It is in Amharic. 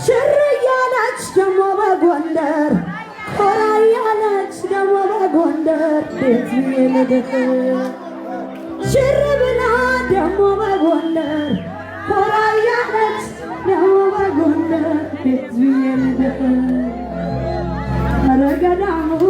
ሽር እያለች ደሞ በጎንደር ኮራ እያለች ደሞ በጎንደር ቤት ልደት ሽር ብላ ደሞ በጎንደር ኮራ እያለች ደሞ በጎንደር ቤት ልደት ኧረ ገዳሙ